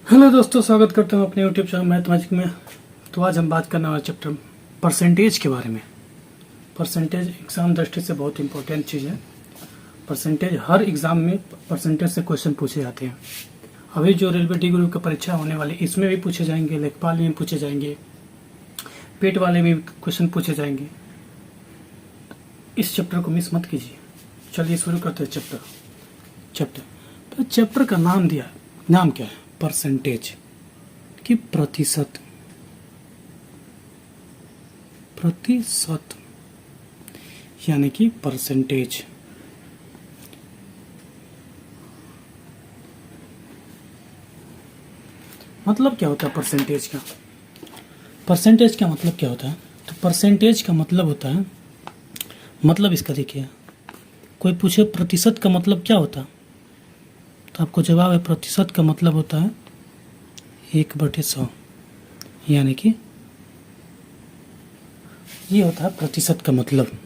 Hello दोस्तों, स्वागत करता हूँ अपने यूट्यूब चैनल मैथमेटिक्स में। तो आज हम बात करने वाले चैप्टर परसेंटेज के बारे में। परसेंटेज एग्जाम दृष्टि से बहुत इंपॉर्टेंट चीज़ है। परसेंटेज हर एग्जाम में परसेंटेज से क्वेश्चन पूछे जाते हैं। अभी जो रेलवे डी ग्रुप की परीक्षा होने वाली इसमें भी पूछे जाएंगे, लेखपाल में भी पूछे जाएंगे, पेट वाले में भी क्वेश्चन पूछे जाएंगे। इस चैप्टर को मिस मत कीजिए। चलिए शुरू करते हैं चैप्टर। तो चैप्टर का नाम दिया है, नाम क्या है? परसेंटेज की प्रतिशत यानी कि परसेंटेज। मतलब क्या होता है परसेंटेज का? परसेंटेज का मतलब क्या होता है? तो परसेंटेज का मतलब होता है, मतलब इसका देखिए, कोई पूछे प्रतिशत का मतलब क्या होता है, तो आपको जवाब है प्रतिशत का मतलब होता है 1/100। यानी कि ये होता है प्रतिशत का मतलब।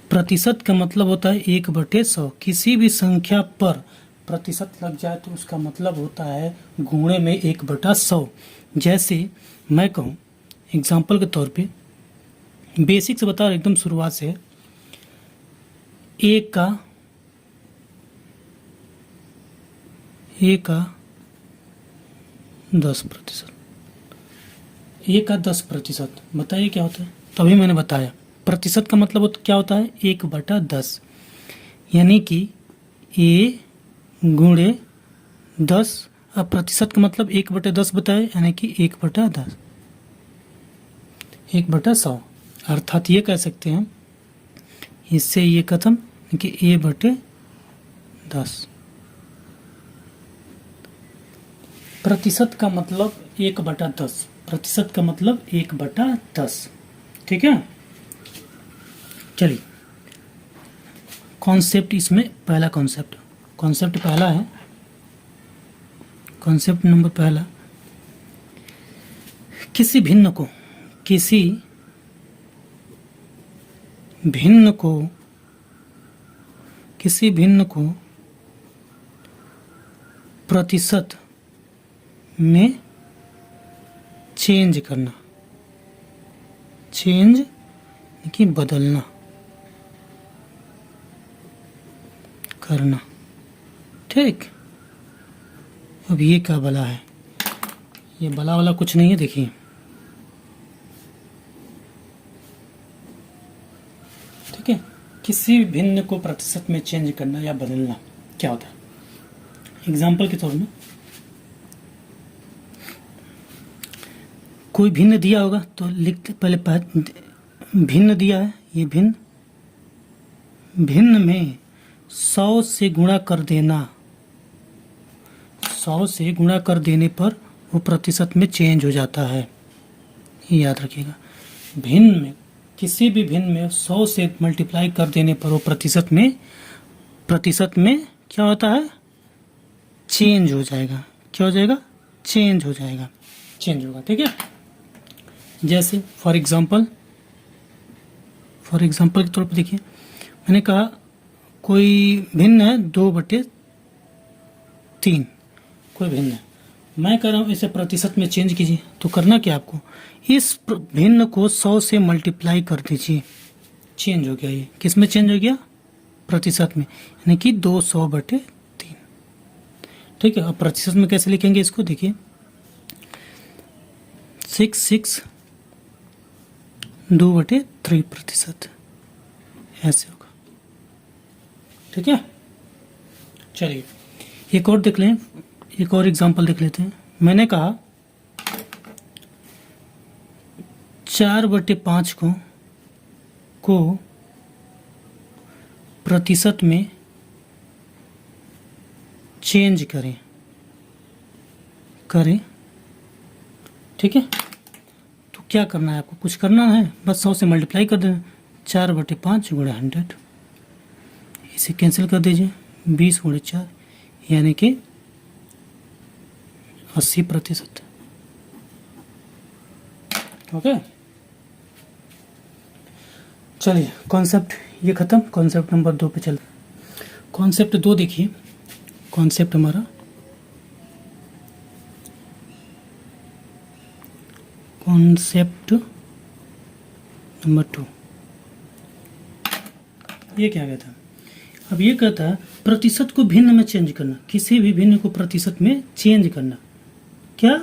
प्रतिशत का मतलब होता है 1/100। किसी भी संख्या पर प्रतिशत लग जाए तो उसका मतलब होता है गुणे में 1/100। जैसे मैं कहूँ एग्जाम्पल के तौर पे, बेसिक से बता रहा एकदम शुरुआत से, 1 का 10%। 1 का 10%, बताइए क्या होता है? तभी मैंने बताया प्रतिशत का मतलब क्या होता है 1/10। यानी कि a गुणे 10। अब प्रतिशत का मतलब 1/10 बताए, यानी कि 1/10, 1/100। अर्थात ये कह सकते हैं, इससे ये खत्म कि a/10। प्रतिशत का मतलब 1/10। प्रतिशत का मतलब 1/10। ठीक है। चलिए, कॉन्सेप्ट इसमें पहला कॉन्सेप्ट पहला है। कॉन्सेप्ट नंबर पहला, किसी भिन्न को प्रतिशत में चेंज करना, चेंज कि बदलना करना। ठीक। अब ये क्या बला है? ये बला वाला कुछ नहीं है, देखिए। ठीक है, किसी भिन्न को प्रतिशत में चेंज करना या बदलना क्या होता है? एग्जाम्पल के तौर में, कोई भिन्न दिया होगा तो लिखते पहले भिन्न दिया है, ये भिन्न में 100 से गुणा कर देना। 100 से गुणा कर देने पर वो प्रतिशत में चेंज हो जाता है। ये याद रखिएगा। भिन्न में, किसी भी भिन्न में 100 से मल्टीप्लाई कर देने पर वो प्रतिशत में क्या होता है? चेंज हो जाएगा। क्या हो जाएगा? चेंज होगा। ठीक है। जैसे फॉर एग्जाम्पल के तौर पर देखिए, मैंने कहा कोई भिन्न है 2/3, कोई भिन्न है। मैं कह रहा हूँ इसे प्रतिशत में चेंज कीजिए। तो करना क्या आपको? इस भिन्न को 100 से मल्टीप्लाई कर दीजिए। चेंज हो गया। ये किस में चेंज हो गया? प्रतिशत में, यानी कि 200/3। ठीक है। अब प्रतिशत में कैसे लिखेंगे इसको? देखिए, 6 2/3%, ऐसे होगा। ठीक है। चलिए एक और देख लें, एक और एग्जांपल देख लेते हैं। मैंने कहा 4/5 को प्रतिशत में चेंज करें। ठीक है। तो क्या करना है आपको? कुछ करना है, बस 100 से मल्टीप्लाई कर देना। 4/5 गुणा 100, इसे कैंसिल कर दीजिए। 20 गुणे 4, यानी कि 80%। ओके। चलिए, कॉन्सेप्ट ये खत्म। कॉन्सेप्ट नंबर 2 पे चलते। कॉन्सेप्ट 2 देखिए। कॉन्सेप्ट हमारा कॉन्सेप्ट नंबर 2, ये क्या कहता है? अब ये कहता है प्रतिशत को भिन्न में चेंज करना, किसी भी भिन्न को प्रतिशत में चेंज करना। क्या?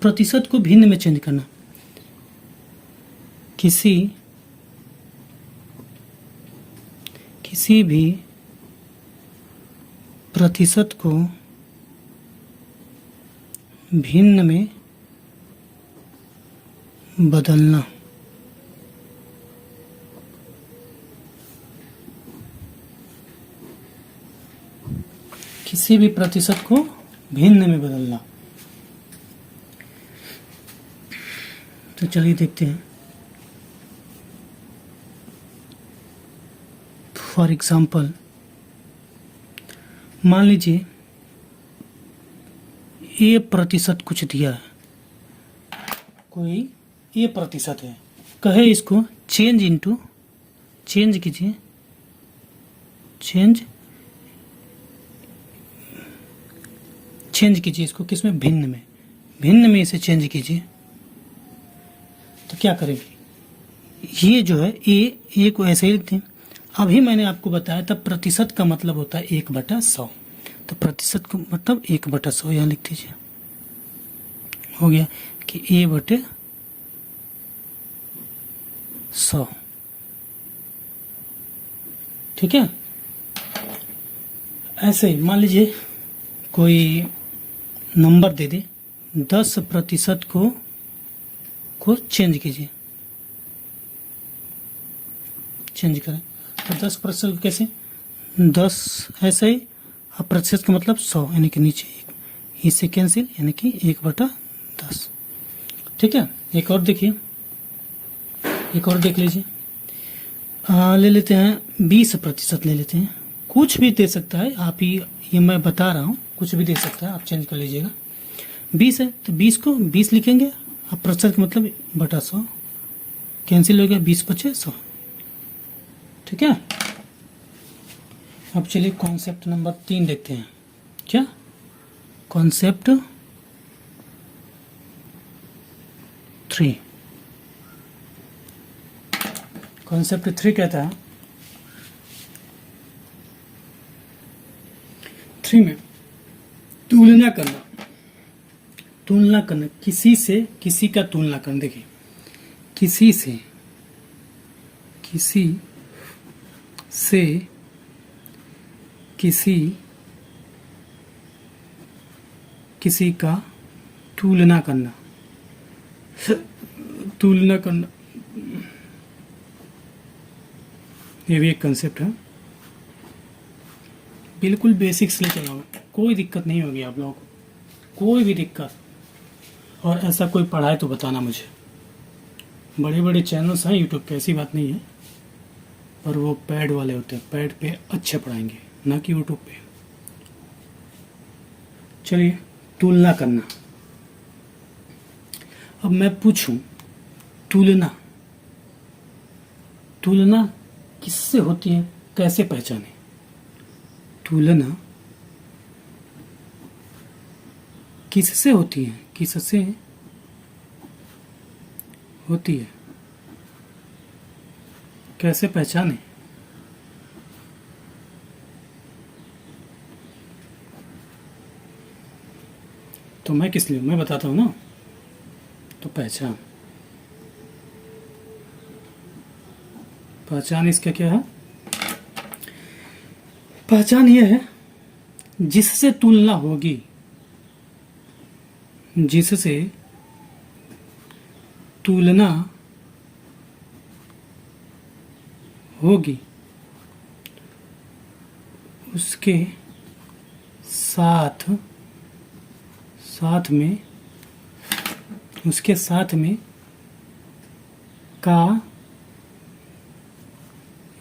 प्रतिशत को भिन्न में चेंज करना, किसी भी प्रतिशत को भिन्न में बदलना। किसी भी प्रतिशत को भिन्न में बदलना। तो चलिए देखते हैं। फॉर एग्जाम्पल, मान लीजिए ए प्रतिशत कुछ दिया है, कोई ए प्रतिशत है, कहे इसको चेंज इनटू, चेंज कीजिए, चेंज कीजिए इसको किसमें? भिन्न में, भिन्न में इसे चेंज कीजिए। तो क्या करेंगे? ये जो है ए को ऐसे ही लिखते हैं। अभी मैंने आपको बताया था प्रतिशत का मतलब होता है 1/100, तो प्रतिशत का मतलब 1/100 यहाँ लिख दीजिए। हो गया कि A/100, ठीक है। ऐसे ही मान लीजिए कोई नंबर दे दे, 10% को चेंज कीजिए, चेंज करें। तो 10% कैसे? 10 ऐसे ही, अब प्रतिशत का मतलब 100 यानी कि नीचे इससे कैंसिल, यानी कि 1/10, ठीक है। एक और देखिए, एक और देख लीजिए। ले लेते हैं 20% ले लेते हैं, कुछ भी दे सकता है आप ही, ये मैं बता रहा हूँ, कुछ भी दे सकता है, आप चेंज कर लीजिएगा। 20 है तो 20 को 20 लिखेंगे, अब प्रतिशत का मतलब बटा 100 कैंसिल हो गया, 20/100, ठीक है। अब चलिए कॉन्सेप्ट नंबर 3 देखते हैं। क्या? कॉन्सेप्ट 3, कॉन्सेप्ट 3 कहता है 3 में तुलना करना, तुलना करना, किसी से किसी का तुलना करना। देखिए किसी से किसी का तुलना करना, तुलना करना, ये भी एक कंसेप्ट है। बिल्कुल बेसिक्स ले चला, कोई दिक्कत नहीं होगी आप लोगों को, कोई भी दिक्कत। और ऐसा कोई पढ़ाए तो बताना मुझे। बड़े बड़े चैनल्स हैं यूट्यूब पे, ऐसी बात नहीं है, पर वो पैड वाले होते हैं, पैड पे अच्छे पढ़ाएंगे, ना कि यूट्यूब पे। चलिए तुलना करना। अब मैं पूछूं, तुलना किससे होती है, कैसे पहचाने? तुलना किससे होती है, किससे होती है, कैसे पहचाने? तो मैं किस लिए, मैं बताता हूं ना। तो पहचान इसका क्या है? पहचान यह है जिससे तुलना होगी, जिससे तुलना होगी, उसके साथ में का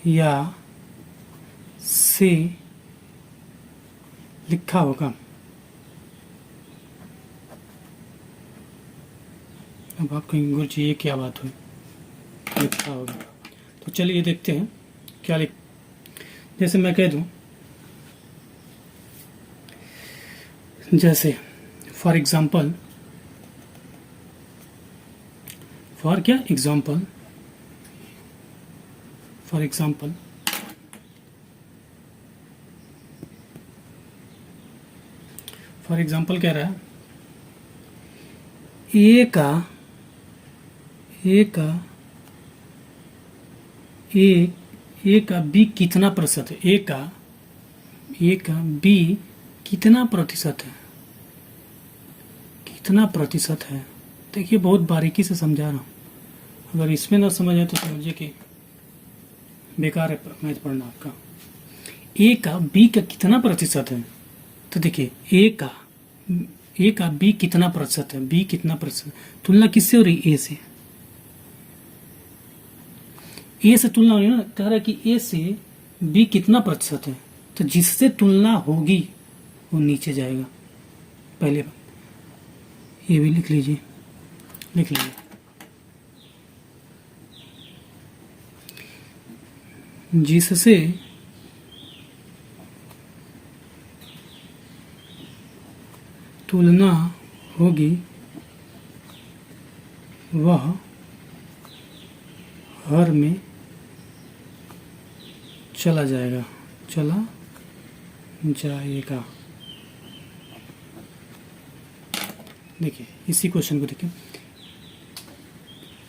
या से लिखा होगा। अब आप कहेंगे गुरुजी ये क्या बात हुई, लिखा होगा। तो चलिए देखते हैं क्या लिख, जैसे मैं कह दूं, जैसे फॉर एग्जाम्पल फॉर क्या एग्जाम्पल, फॉर एग्जाम्पल कह रहा है ए का बी कितना प्रतिशत है, ए का बी कितना प्रतिशत है, कितना प्रतिशत है। देखिए बहुत बारीकी से समझा रहा हूँ, अगर इसमें ना समझ आए तो समझिए कि बेकार है मैथ पढ़ना आपका। ए का बी का कितना प्रतिशत है, तो देखिए ए का बी कितना प्रतिशत है, बी कितना प्रतिशत, तुलना किससे हो रही, ए से, ए से तुलना हो रही है ना, कह रहा है कि ए से बी कितना प्रतिशत है, तो जिससे तुलना होगी वो नीचे जाएगा। पहले ये भी लिख लीजिए, जिससे तुलना होगी वह हर में चला जाएगा। देखिए इसी क्वेश्चन को देखिए,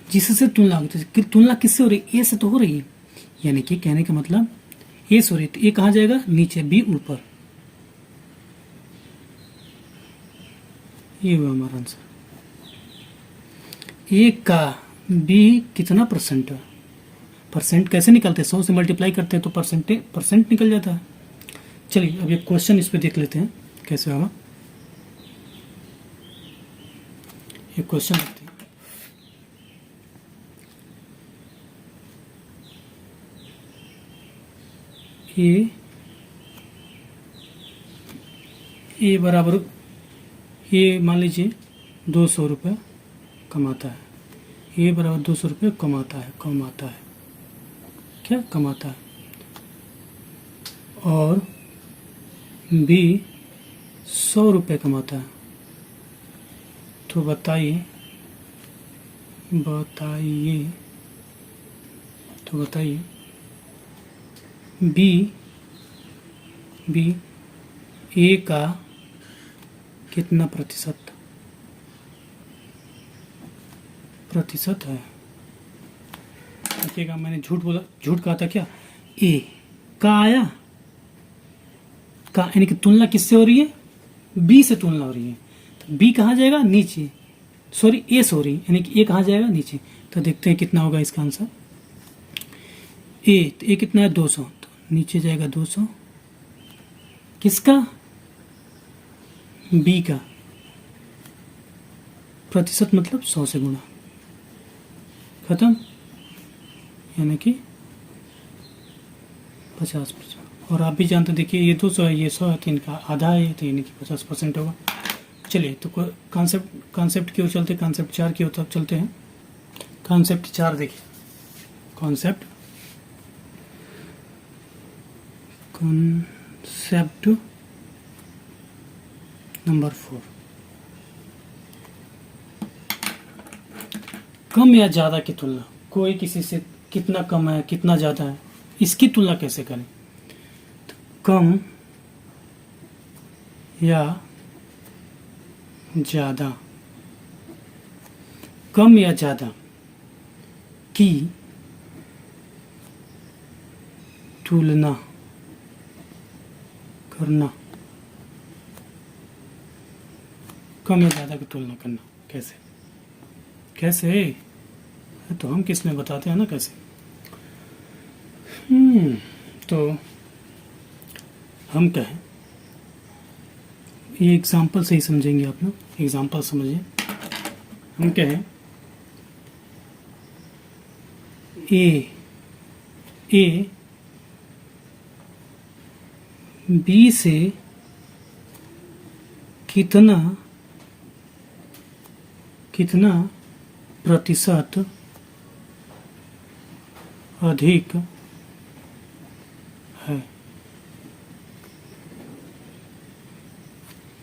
जिससे तुलना होगी, तो तुलना किससे हो रही, ए से तो हो रही है, यानी कि कहने का मतलब ए से हो रही, तो ए कहाँ जाएगा, नीचे, बी ऊपर। ये हुआ हमारा आंसर। ए का बी कितना परसेंट है, परसेंट कैसे निकलते हैं, 100 से मल्टीप्लाई करते हैं तो परसेंट निकल जाता है। चलिए अब एक क्वेश्चन इस पे देख लेते हैं कैसे होगा। एक क्वेश्चन देखते हैं, ए बराबर, ये मान लीजिए 200 रुपये कमाता है, ए बराबर 200 रुपये कमाता है, क्या कमाता है, और बी 100 रुपये कमाता है, तो बताइए बी ए का कितना प्रतिशत है। देखिएगा मैंने झूठ कहा था क्या, ए का आया, का यानी कि तुलना किससे हो रही है, बी से तुलना हो रही है, तो बी कहाँ जाएगा, नीचे, सॉरी ए से हो रही है, यानी कि ए कहाँ जाएगा, नीचे। तो देखते हैं कितना होगा इसका आंसर। ए, तो ए कितना है, 200, तो नीचे जाएगा 200, किसका, बी का, प्रतिशत मतलब 100 से गुणा, खत्म, यानी कि 50%। और आप भी जानते देखिए ये 200 है, ये 100 है, तो इनका आधा है, तो यानी कि 50% होगा। चलिए तो कॉन्सेप्ट की ओर चलते, कॉन्सेप्ट 4 की ओर चलते हैं। कॉन्सेप्ट 4 देखिए, कॉन्सेप्ट नंबर 4, कम या ज़्यादा की तुलना, कोई किसी से कितना कम है कितना ज़्यादा है, इसकी तुलना कैसे करें, तो कम या ज़्यादा, कम या ज़्यादा की तुलना करना, कम या ज़्यादा की तुलना करना कैसे तो हम किस में बताते हैं ना कैसे। तो हम कहें, ये एग्जाम्पल से ही समझेंगे आप लोग, एग्जाम्पल समझिए। हम कहें ए बी से कितना प्रतिशत अधिक है,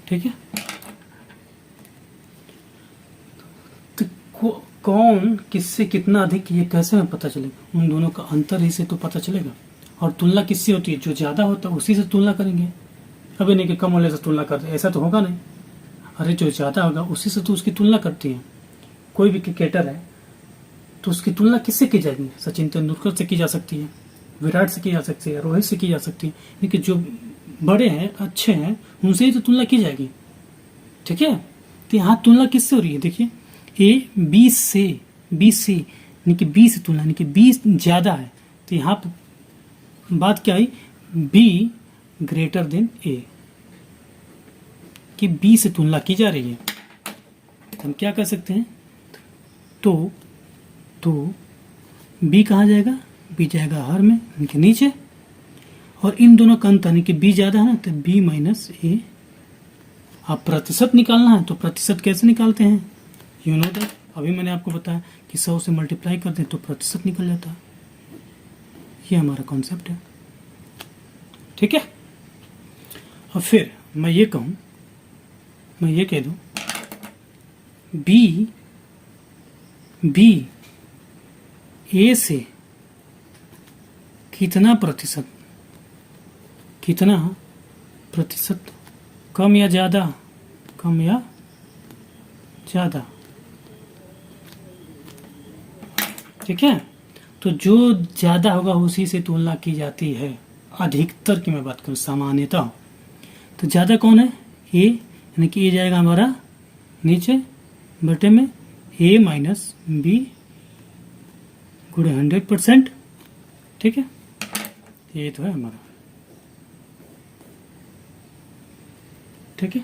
ठीक है। तो कौन किससे कितना अधिक, ये कैसे हमें पता चलेगा? उन दोनों का अंतर ही से तो पता चलेगा। और तुलना किससे होती है? जो ज्यादा होता है उसी से तुलना करेंगे। अभी नहीं कि कम वाले से तुलना करते, ऐसा तो होगा नहीं। अरे जो ज्यादा होगा उसी से तो उसकी तुलना करती है। कोई भी क्रिकेटर है तो उसकी तुलना किससे की जाएगी? सचिन तेंदुलकर से की जा सकती है, विराट से की जा सकती है, रोहित से की जा सकती है। लेकिन जो बड़े हैं, अच्छे हैं, उनसे ही तो तुलना की जाएगी। ठीक है, तो यहाँ तुलना किससे हो रही है? देखिए, ए 20 से यानी कि 20 से तुलना, यानी कि 20 ज्यादा है। तो यहाँ पे बात क्या आई? बी ग्रेटर देन ए, कि बी से तुलना की जा रही है। हम क्या कर सकते हैं? तो बी कहाँ जाएगा? बी जाएगा हर में, यानी कि नीचे। और इन दोनों का अंतर, यानी कि बी ज्यादा है ना, तो बी माइनस ए। अब प्रतिशत निकालना है तो प्रतिशत कैसे निकालते हैं? यू नो दैट, अभी मैंने आपको बताया कि 100 से मल्टीप्लाई कर दें तो प्रतिशत निकल जाता है। ये हमारा कॉन्सेप्ट है। ठीक है, और फिर मैं ये कह दूं बी ए से कितना प्रतिशत कम या ज्यादा? कम या ज्यादा। ठीक है, तो जो ज्यादा होगा उसी से तुलना की जाती है। अधिकतर की मैं बात करूं, सामान्यतः तो ज्यादा कौन है? ए, यानी कि ए जाएगा हमारा नीचे बटे में ए माइनस बी गुणे 100%। ठीक है, ये तो है हमारा। ठीक है,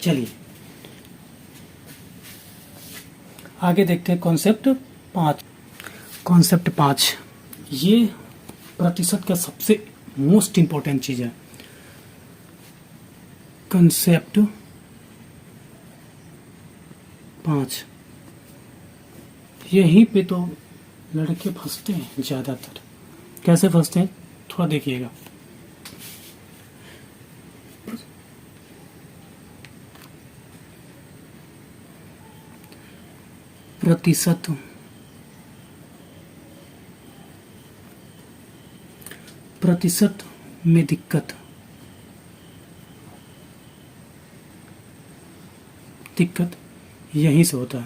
चलिए आगे देखते हैं कॉन्सेप्ट 5। ये प्रतिशत का सबसे मोस्ट इंपॉर्टेंट चीज है। कॉन्सेप्ट 5, यहीं पे तो लड़के फंसते हैं ज्यादातर। कैसे फंसते हैं थोड़ा देखिएगा। प्रतिशत में दिक्कत यहीं से होता है।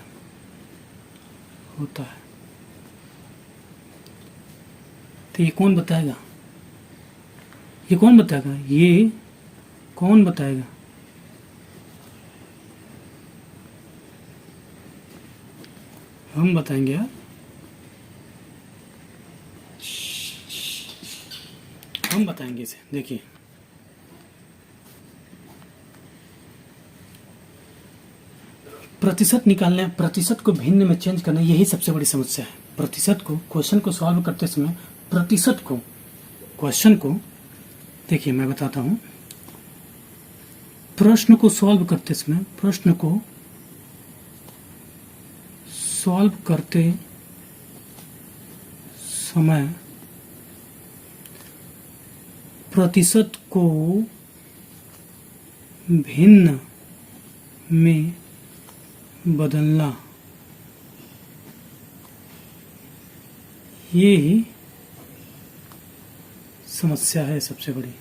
तो ये कौन बताएगा? ये कौन बताएगा? हम बताएंगे यार, हम बताएंगे इसे। देखिए, प्रतिशत निकालने, प्रतिशत को भिन्न में चेंज करना, यही सबसे बड़ी समस्या है। प्रतिशत को, क्वेश्चन को सॉल्व करते समय प्रतिशत को, क्वेश्चन को देखिए मैं बताता हूं। प्रश्न को सॉल्व करते समय प्रतिशत को भिन्न में बदलना, ये ही समस्या है सबसे बड़ी।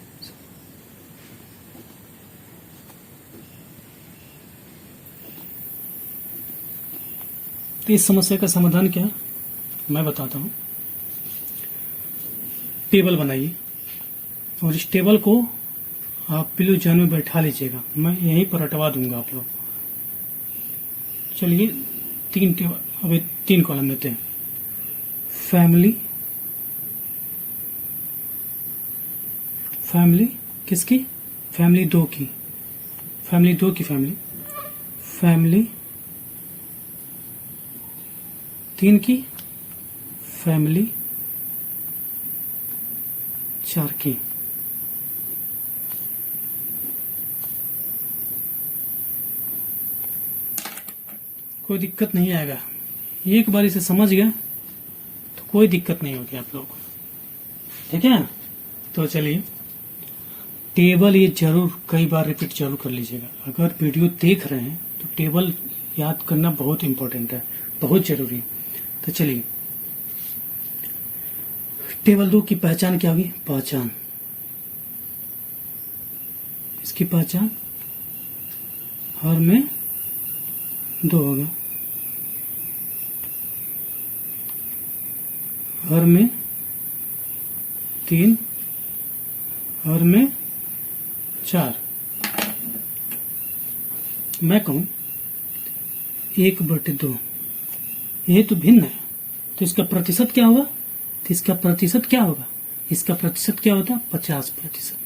तो इस समस्या का समाधान क्या है मैं बताता हूं। टेबल बनाइए और इस टेबल को आप पिलो जॉन में बैठा लीजिएगा। मैं यहीं पर हटवा दूंगा आप लोग। चलिए 3 टेबल, अभी 3 कॉलम देते हैं। फैमिली किसकी? फैमिली 2 की, फैमिली 3 की, फैमिली 4 की। कोई दिक्कत नहीं आएगा, एक बार इसे समझ गए तो कोई दिक्कत नहीं होगी आप लोग को। ठीक है, तो चलिए टेबल ये जरूर कई बार रिपीट जरूर कर लीजिएगा। अगर वीडियो देख रहे हैं तो टेबल याद करना बहुत इंपॉर्टेंट है। बहुत जरूरी। तो चलिए टेबल 2 की पहचान क्या होगी? पहचान, इसकी पहचान हर में 2 होगा, हर में 3, हर में 4। मैं कहूं 1/2, ये तो भिन्न है, तो इसका प्रतिशत क्या होगा? तो इसका प्रतिशत क्या होगा? इसका प्रतिशत क्या होता है? 50%।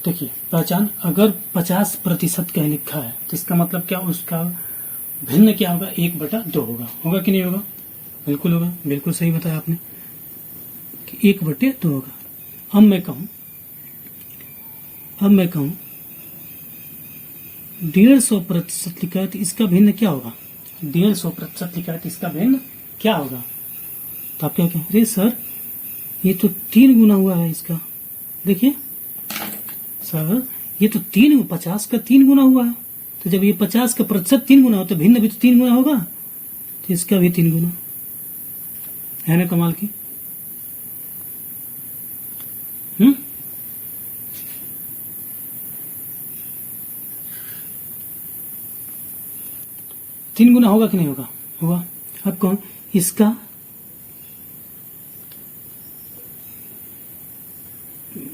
देखिए पहचान अगर 50% कहीं लिखा है तो इसका मतलब क्या? उसका भिन्न क्या होगा? 1/2 होगा। होगा कि नहीं होगा? बिल्कुल होगा, बिल्कुल सही बताया आपने कि 1/2 होगा। अब मैं कहूं 150% लिखा है तो इसका भिन्न क्या होगा? 150% लिखा है तो इसका भिन्न क्या होगा? तो आप क्या कहें? अरे सर ये तो 3 गुना हुआ है इसका। देखिए सर ये तो 50 का 3 गुना हुआ है, तो जब ये 50 का प्रतिशत 3 गुना हो तो भिन्न भी तो 3 गुना होगा, तो इसका भी 3 गुना है ना। कमाल की। 3 गुना होगा कि नहीं होगा? होगा। अब कौन इसका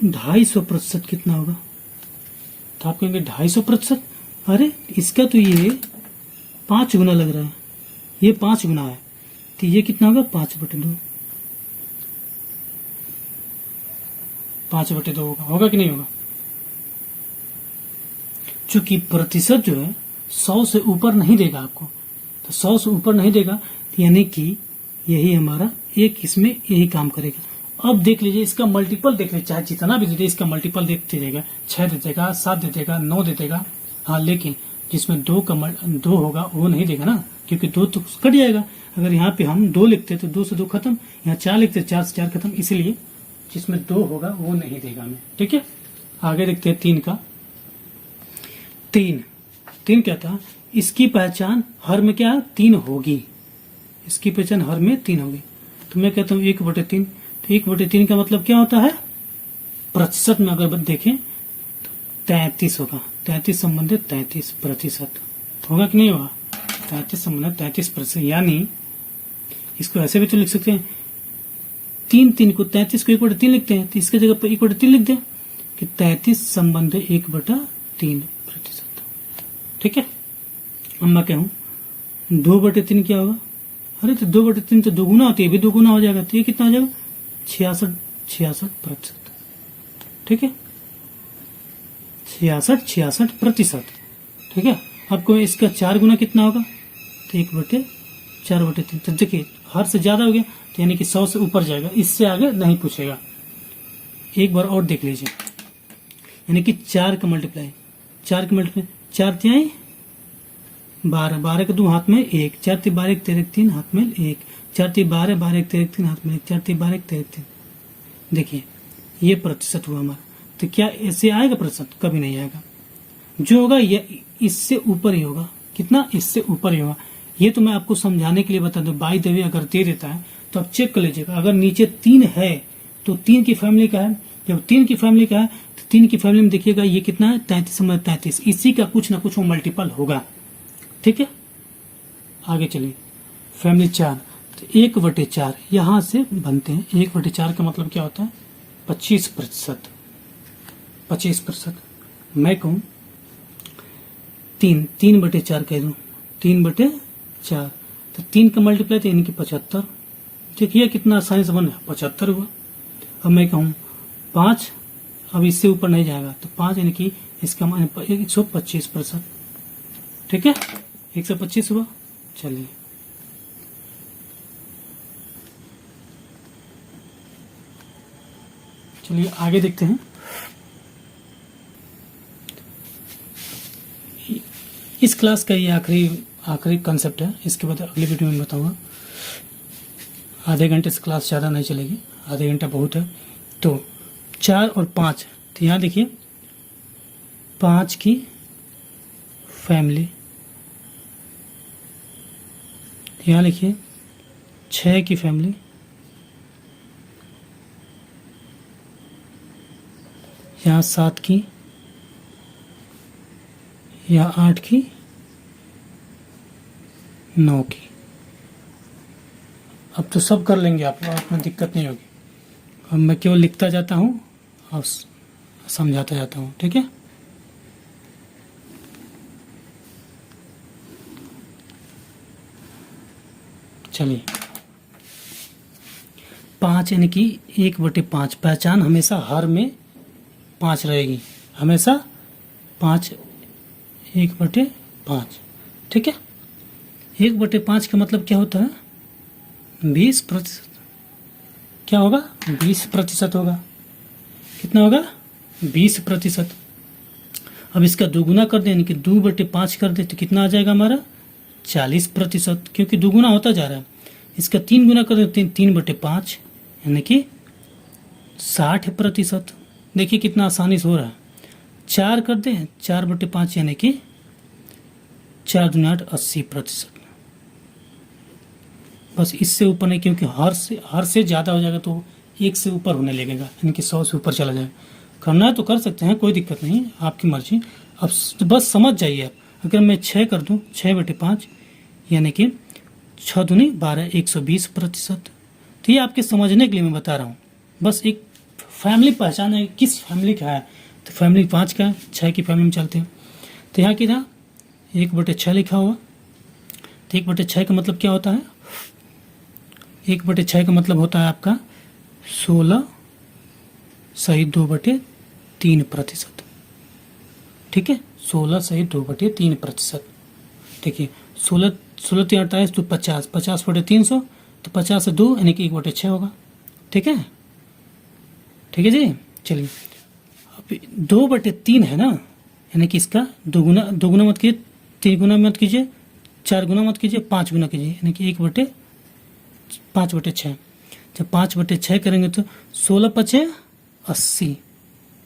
250% कितना होगा? तो आप कहेंगे 250%, अरे इसका तो ये 5 गुना लग रहा है, ये 5 गुना है, तो ये कितना होगा? 5/2। 5/2 होगा। होगा कि नहीं होगा? चूंकि प्रतिशत जो है 100 से ऊपर नहीं देगा आपको, तो 100 से ऊपर नहीं देगा, तो यानी कि यही हमारा एक इसमें यही काम करेगा। अब देख लीजिए इसका मल्टीपल देख लीजिए, चाहे जितना भी दे दे इसका मल्टीपल देते जाएगा। 6 दे देगा, 7 दे देगा, 9 दे देगा। हाँ लेकिन जिसमें 2 होगा वो नहीं देगा ना, क्योंकि 2 तो कट जाएगा। अगर यहाँ पे हम 2 लिखते तो 2 से 2 खत्म, यहाँ 4 लिखते 4 से 4 खत्म, इसलिए जिसमें 2 होगा वो नहीं देगा हमें। ठीक है, आगे देखते हैं 3 का। 3 क्या था? इसकी पहचान हर में क्या? 3 होगी। इसकी पहचान हर में 3 होगी। तो मैं कहता हूँ 1/3। तो 1/3 का मतलब क्या होता है? प्रतिशत में अगर देखें तो 33 होगा। 33 संबंधित 33% होगा कि नहीं होगा? 33 संबंधित 33%, यानी इसको ऐसे भी तो लिख सकते हैं 3 को 33 को 1/3 लिखते हैं, तो इसके जगह पर 1/3 लिख दें कि 33 संबंधित 1/3%। ठीक है। अब मैं कहूँ 2/3 क्या होगा? अरे तो 2/3 तो 2 गुना होती है, भी 2 गुना हो जाएगा, तो ये कितना हो जाएगा? 66%। ठीक है, 66%। ठीक है। आपको इसका 4 गुना कितना होगा? तो 1/4/3। तो देखिए हर से ज्यादा हो गया, तो यानी कि 100 से ऊपर जाएगा, इससे आगे नहीं पूछेगा। एक बार और देख लीजिए, यानी कि 4 का मल्टीप्लाई 4 3 12, 12 का 2 हाथ में 1, 4 3 12 1 13 3 हाथ में 1, 4 3 12 12 1 13 3 हाथ में 1, 4 3 12 1 13 3। देखिए ये प्रतिशत हुआ हमारा। तो क्या ऐसे आएगा प्रतिशत? कभी नहीं आएगा। जो होगा ये इससे ऊपर ही होगा। कितना? इससे ऊपर ही होगा। ये तो मैं आपको समझाने के लिए बता दूं, बाय द वे अगर दे देता है तो आप चेक कर लीजिएगा। अगर नीचे 3 है तो 3 की फैमिली का है, जब 3 की फैमिली का है तो 3 की फैमिली में देखिएगा ये कितना है? 33 इसी का कुछ ना कुछ वो मल्टीपल होगा। ठीक है, आगे चलिए। फैमिली 4, तो 1/4 यहां से बनते हैं। 1/4 का मतलब क्या होता है? 25%। 25%। मैं कहूं 3/4 कह दूं, 3/4, तो 3 का मल्टीप्लाई तो यानी कि 75। देखिए कितना आसानी से बन रहा, 75 हुआ। अब मैं कहूं 5, अब इससे ऊपर नहीं जाएगा, तो 5 यानी कि इसका 125%। ठीक है, 125 हुआ। चलिए आगे देखते हैं। इस क्लास का ये आखिरी कंसेप्ट है, इसके बाद अगली वीडियो में बताऊंगा। आधे घंटे से क्लास ज़्यादा नहीं चलेगी, आधे घंटा बहुत है। तो 4 और 5, तो यहाँ देखिए 5 की फैमिली यहाँ लिखिए 6 की फैमिली, यहाँ 7 की, यहाँ 8 की, 9 की। अब तो सब कर लेंगे आप, में दिक्कत नहीं होगी। अब मैं केवल लिखता जाता हूँ और समझाता जाता हूँ, ठीक है। चलिए 5 यानी कि 1/5। पहचान हमेशा हर में 5 रहेगी, हमेशा 5, 1/5, ठीक है। 1/5 का मतलब क्या होता है? 20%। क्या होगा? 20% होगा। कितना होगा? 20%। अब इसका दुगुना कर दें यानी कि 2/5 कर दे तो कितना आ जाएगा हमारा? 40%, क्योंकि दुगुना होता जा रहा है। इसका 3 गुना कर देते हैं, 3/5 यानी कि 60%। देखिए कितना आसानी से हो रहा है। 4 कर दें, 4/5 यानी कि 4 दूनी 8, 80%। बस इससे ऊपर नहीं, क्योंकि हर से ज़्यादा हो जाएगा तो 1 से ऊपर होने लगेगा, यानी कि 100 से ऊपर चला जाएगा। करना है तो कर सकते हैं, कोई दिक्कत नहीं, आपकी मर्जी। अब बस समझ जाइए आप। अगर मैं 6 कर दूं, 6/5 यानी कि 6 दूनी 12, 120%। तो ये आपके समझने के लिए मैं बता रहा हूँ। बस एक फैमिली पहचान है, किस फैमिली का है। तो फैमिली 5 का है, 6 की फैमिली में चलते हैं। तो यहाँ की था 1/6 लिखा हुआ। तो 1/6 का मतलब क्या होता है? 1/6 का मतलब होता है आपका 16 सही 2/3%। ठीक है, 16 सही 2/3%। देखिए 16 38 तो 50, 50/300 तो 50 से 2 यानी कि 1/6 होगा। ठीक है, ठीक है जी। चलिए अब 2/3 है ना, यानी कि इसका दोगुना मत कीजिए, 3 गुना मत कीजिए, 4 गुना मत कीजिए, 5 गुना कीजिए, यानी कि 5/6। जब 5/6 करेंगे तो 16×5 = 80,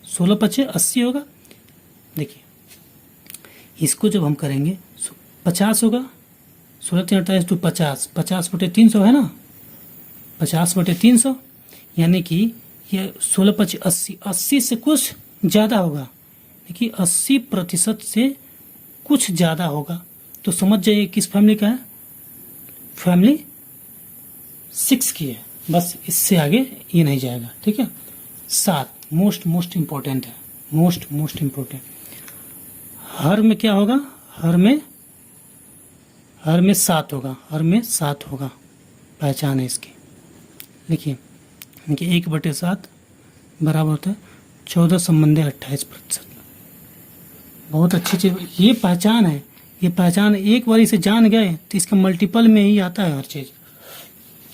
16×5 = 80 होगा। देखिए इसको जब हम करेंगे 50 होगा, 16×3 = 50, 50/300 है ना, 50/300 यानी कि ये 16×5 = 80, 80 से कुछ ज़्यादा होगा, देखिए 80% से कुछ ज़्यादा होगा। तो समझ जाइए किस फैमिली का है, फैमिली 6 की है। बस इससे आगे ये नहीं जाएगा। ठीक है, 7 मोस्ट इम्पोर्टेंट है, मोस्ट इम्पोर्टेंट। हर में क्या होगा? हर में 7 होगा, हर में 7 होगा। पहचान है इसकी, लिखिए 1/7 बराबर होता है 14 संबंधी 28%। बहुत अच्छी चीज, ये पहचान है। ये पहचान एक बार इसे जान गए तो इसका मल्टीपल में ही आता है हर चीज।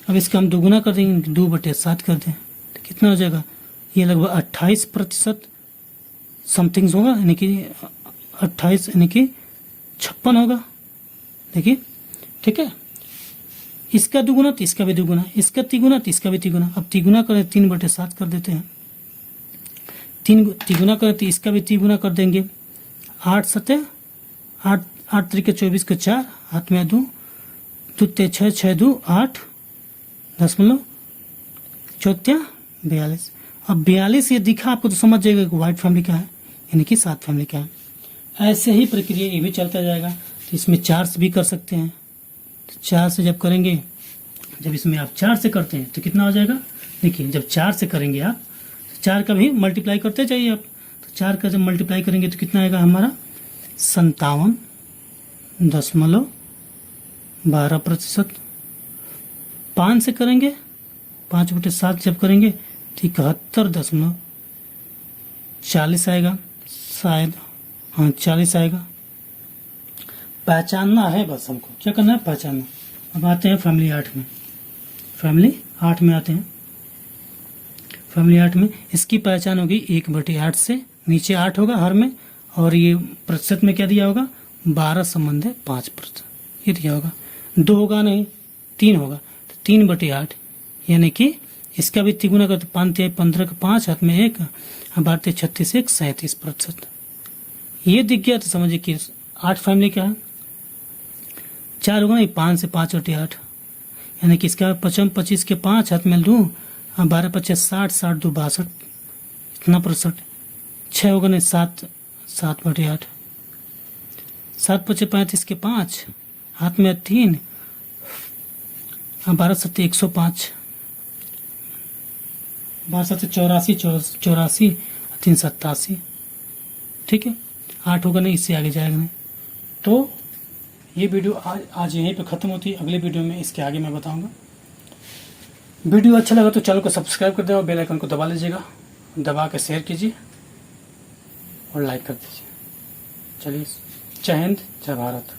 अब इसका हम दोगुना कर देंगे, 2/7 कर दें तो कितना हो जाएगा? ये लगभग 28% समथिंग होगा, यानी कि 28 यानी कि 56 होगा। देखिए ठीक है, इसका दुगुना तो इसका भी दुगुना, इसका तिगुना तो इसका भी तिगुना। अब तिगुना करें 3/7 कर देते हैं, तिगुना करें तो इसका भी तिगुना कर देंगे। 8 7 8 8 3 24 के 4 हाथ में 2 2 6 6 2 8 दशमलव 42। अब 42 ये दिखा आपको तो समझ जाएगा कि व्हाइट फैमिली का है, यानी कि 7 फैमिली का है। ऐसे ही प्रक्रिया ये भी चलता जाएगा। तो इसमें 4 से भी कर सकते हैं। तो 4 से जब करेंगे, जब इसमें आप 4 से करते हैं तो कितना हो जाएगा? देखिए जब 4 से करेंगे आप तो 4 का भी मल्टीप्लाई करते जाइए आप। तो 4 का जब मल्टीप्लाई करेंगे तो कितना आएगा हमारा? 57.12%। 5 से करेंगे, 5/7 जब करेंगे तो 71.40 आएगा, शायद हाँ 40 आएगा। पहचानना है, बस हमको क्या करना है? पहचानना। अब आते हैं फैमिली 8 में। फैमिली 8 में आते हैं। फैमिली 8 में इसकी पहचान होगी 1/8 से नीचे 8 होगा हर में, और ये प्रतिशत में क्या दिया होगा? 12 संबंध 5%, ये दिया होगा। 2 होगा नहीं, 3 होगा, तो 3/8 यानी कि इसका भी तिगुना करते 5 15 का 5 हाथ में 1, 12 36 1 37%। ये दिख गया तो समझिए कि 8 फैमिली का है। 4 होगा नहीं, 5 से 5 बटे 8, यानी कि इसका 55 25 के 5 हाथ में दूँ, 12 25 60, 60 2 62, इतना %। 6 होगा नहीं, 7 7 बटे 8, 7 25 35 के 5 हाथ में 3, 12 7 105, 12 7 84 84, 3 87। ठीक है, 8 होगा नहीं, इससे आगे जाएगा नहीं। तो ये वीडियो आज यहीं पे ख़त्म होती है। अगले वीडियो में इसके आगे मैं बताऊंगा। वीडियो अच्छा लगा तो चैनल को सब्सक्राइब कर दें और बेल आइकन को दबा लीजिएगा, दबा के शेयर कीजिए और लाइक कर दीजिए। चलिए, जय हिंद, जय भारत।